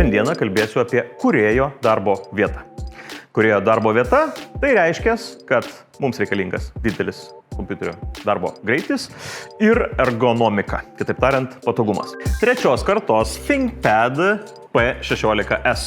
Šiandieną kalbėsiu apie kūrėjo darbo vietą. Kūrėjo darbo vieta tai reiškia, kad mums reikalingas didelis kompiuterio darbo greitis ir ergonomika, kitaip tariant, patogumas. Trečios kartos ThinkPad P16S.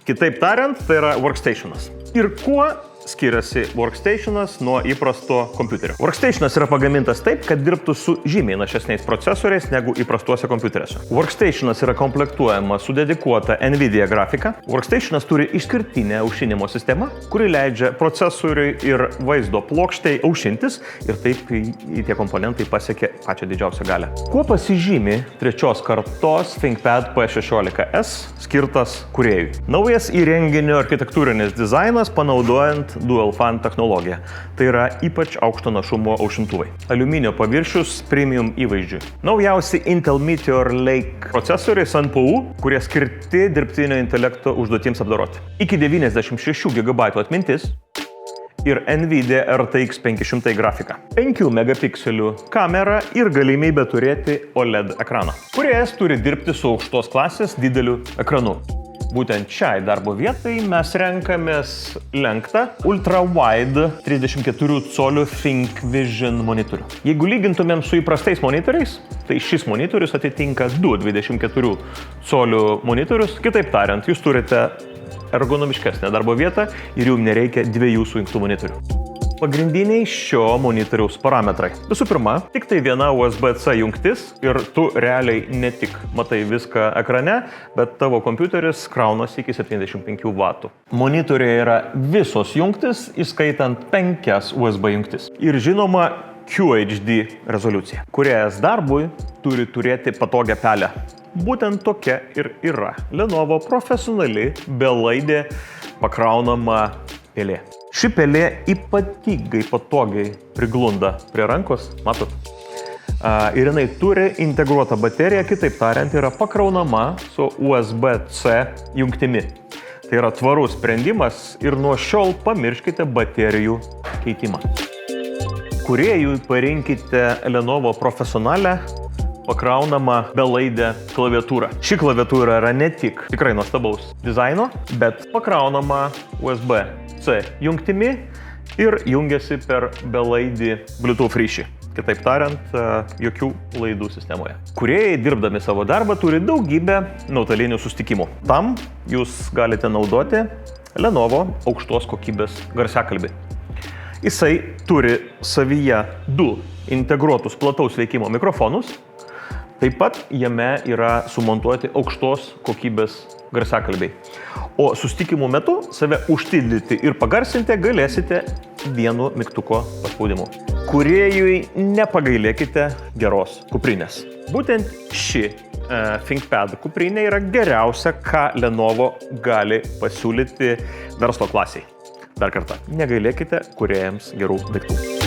Kitaip tariant, tai yra workstationas. Ir kuo skiriasi workstationas nuo įprasto kompiuterio? Workstationas yra pagamintas taip, kad dirbtų su žymiai našesniais procesoriais negu įprastuose kompiuteriuose. Workstationas yra komplektuojamas su dedikuota NVIDIA grafika. Workstationas turi išskirtinę aušinimo sistemą, kuri leidžia procesoriui ir vaizdo plokštei aušintis ir taip tie komponentai pasiekia pačią didžiausią galią. Kuo pasižymi trečios kartos ThinkPad P16S skirtas kūrėjui? Naujas įrenginio architektūrinis dizainas panaudojant Dual Fan technologiją. Tai yra ypač aukšto našumo aušintuvai. Aliuminio paviršius premium įvaizdžiui. Naujausi Intel Meteor Lake procesoriai NPU, kurie skirti dirbtinio intelekto užduotims apdoroti. Iki 96 GB atmintis ir NVIDIA RTX 500 grafika. 5 megapikselių kamera ir galimybė turėti OLED ekraną. Kūrėjas turi dirbti su aukštos klasės dideliu ekranu. Būtent šiai darbo vietai mes renkamės lenktą ultra-wide 34 colių ThinkVision monitorių. Jeigu lygintumėm su įprastais monitoriais, tai šis monitorius atitinka 24 colių monitorius. Kitaip tariant, jūs turite ergonomiškesnę darbo vietą ir jums nereikia dviejų sujungtų monitorių. Pagrindiniai šio monitoriaus parametrai. Visų pirma, tik tai viena USB-C jungtis ir tu realiai ne tik matai viską ekrane, bet tavo kompiuteris kraunasi iki 75 W. Monitoriuje yra visos jungtis, įskaitant 5 USB jungtis. Ir žinoma, QHD rezoliucija. Kūrėjas darbui turi turėti patogią pelę. Būtent tokia ir yra Lenovo profesionali belaidė pakraunama pelė. Ši pelė ypatingai patogiai priglunda prie rankos, matot? Ir jinai turi integruotą bateriją, kitaip tariant, yra pakraunama su USB-C jungtimi. Tai yra tvarus sprendimas ir nuo šiol pamirškite baterijų keitimą. Kūrėjui parinkite Lenovo profesionalią pakraunamą belaidę klaviatūrą. Ši klaviatūra yra ne tik tikrai nuostabaus dizaino, bet pakraunama USB-C jungtimi ir jungiasi per belaidį Bluetooth ryšį. Kitaip tariant, jokių laidų sistemoje. Kūrėjai, dirbdami savo darbą, turi daugybę nuotolinių susitikimų. Tam jūs galite naudoti Lenovo aukštos kokybės garsiakalbį. Jisai turi savyje 2 integruotus plataus veikimo mikrofonus. Taip pat jame yra sumontuoti aukštos kokybės garsiakalbiai. O susitikimų metu save užtildyti ir pagarsinti galėsite vienu mygtuko paspaudimu. Kūrėjui nepagailėkite geros kuprinės. Būtent ši ThinkPad kuprinė yra geriausia, ką Lenovo gali pasiūlyti verslo klasiai. Dar kartą, negailėkite kūrėjams gerų daiktų.